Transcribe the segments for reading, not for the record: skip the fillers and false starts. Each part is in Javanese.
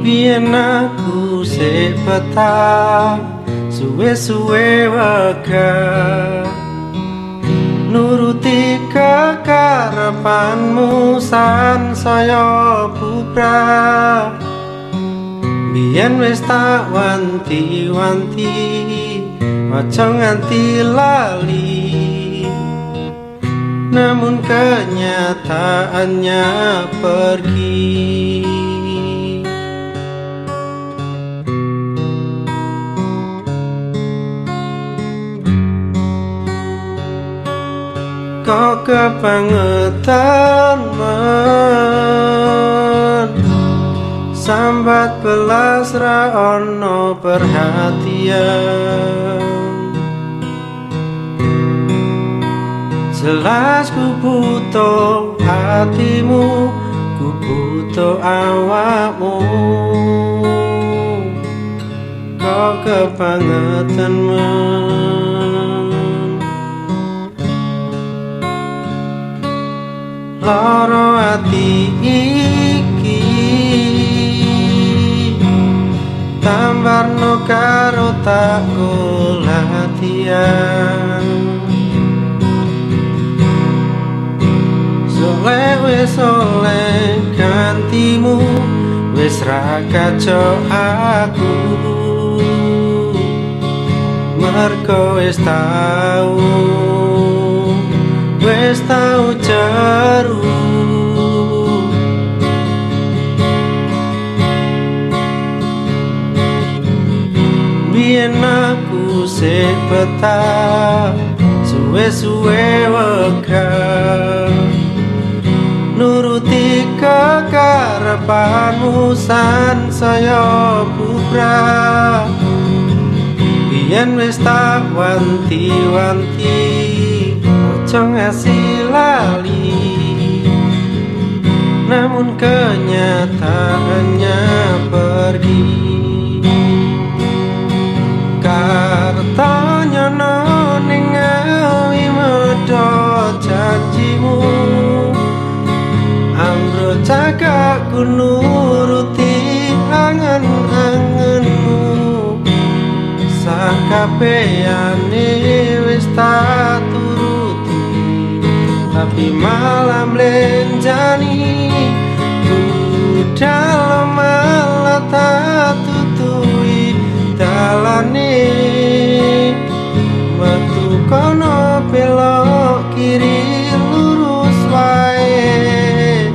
Biyen aku sik betah suwe-suwe wegah nuruti kekarepanmu sansaya bubrah. Biyen wis tak wanti-wanti aja nganti lali, namun kenyataannya pergi. Kok kebangetan men sambat belas ra ono perhatian. Jelas ku butuh hatimu, ku butuh awakmu. Kok kebangetan men loro ati iki tambarno karo tak latihan. Soleh wis soleh gantimu, wis ra kaco aku, mergo wis tau jeru. Biyen aku sik betah suwe-suwe wegah nuruti kekarepanmu sansaya bubrah. Biyen wis tak wanti-wanti aja ngasih lali, namun kenyataannya pergi. Kartanya ning ngawi medhot janjimu, amro cakakku nuruti angen-angenmu. Sakabehane wis tak turuti, tapi malam lenjani budal malah tak tutui dalane. Metu kono belok kiri lurus wae,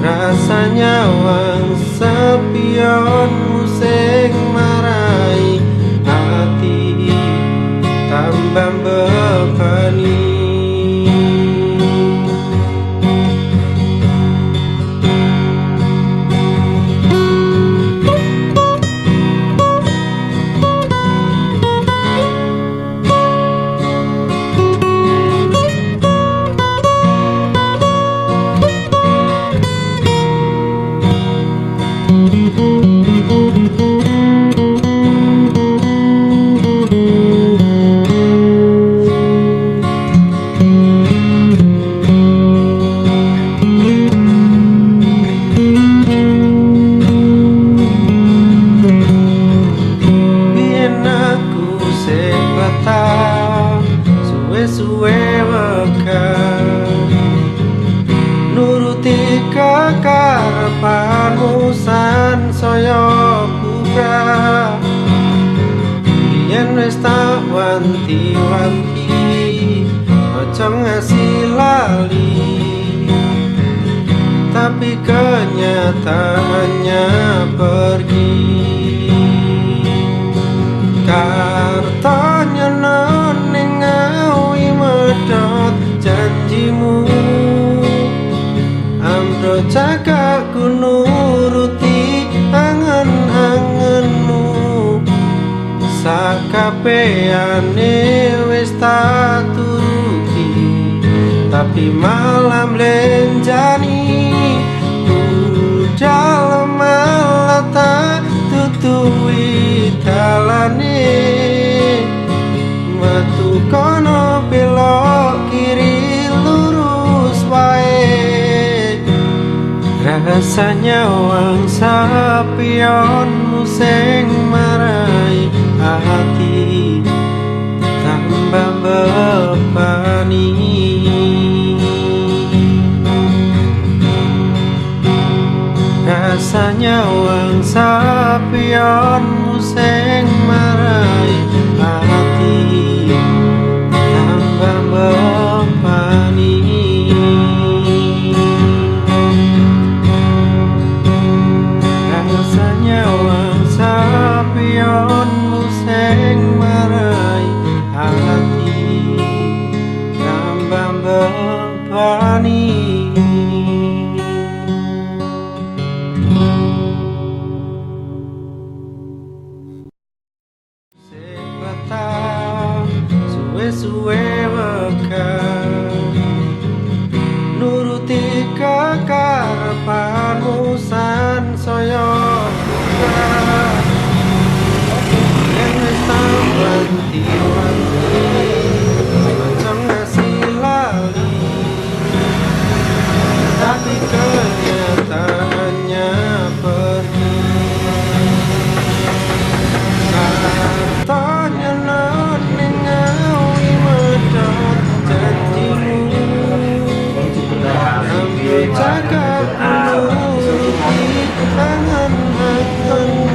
rasanya wang sepionmu sing marai hati tambah bebani. Suwe-suwe wegah nuruti kekarepanmu sansaya bubrah. Biyen wis tak wanti-wanti aja ngasih lali, tapi kenyataannya pergi. Kartanya ning ngawi medhot janjimu, amro cakakku nuruti angen-angenmu. Sakabehane wis tak turuti, tapi malam lenjani budal malah tak tutui dalane. Metu kono belok kiri lurus wae, Rasanya wang sapionmu sing marai hati tambah bebani. Rasanya wang sapionmu sing marai hati tambah bebani. Rasanya wang sapionmu sing marai hati tambah bebani. Suwe-suwe wekan nuruti kekarepanmu sansaya bukan yen wis wanti-wanti aja ngasih lali, tapi kenyataannya pergi. Katanya non ngawi medhot janjimu, ambil jaga nuruti angan-anganmu.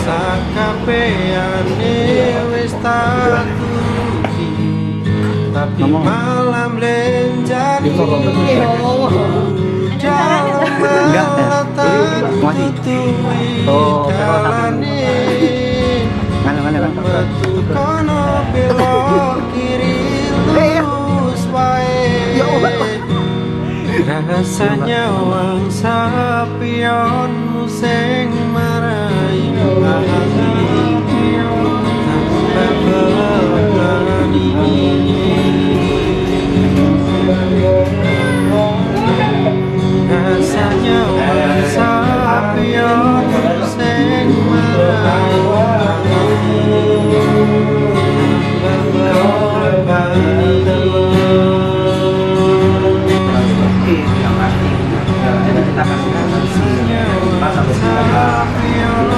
Sakabehane wis tak turuti, tapi malam lenjani jalan malah tak tutui dalane. Metu kono belok kiri lurus wae. Rasanya wang sapionmu sing marai hati tambah bebani. Rasanya wang sapionmu sing marai hati tambah bebani. Jadi kita kasih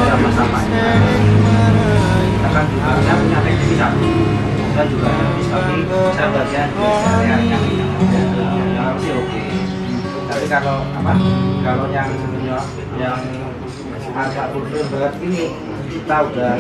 sama-sama kita kan juga saya punya teknisi sapi, saya juga habis tapi saya bagian di area yang sih oke. Tapi kalau yang agak berat ini kita udah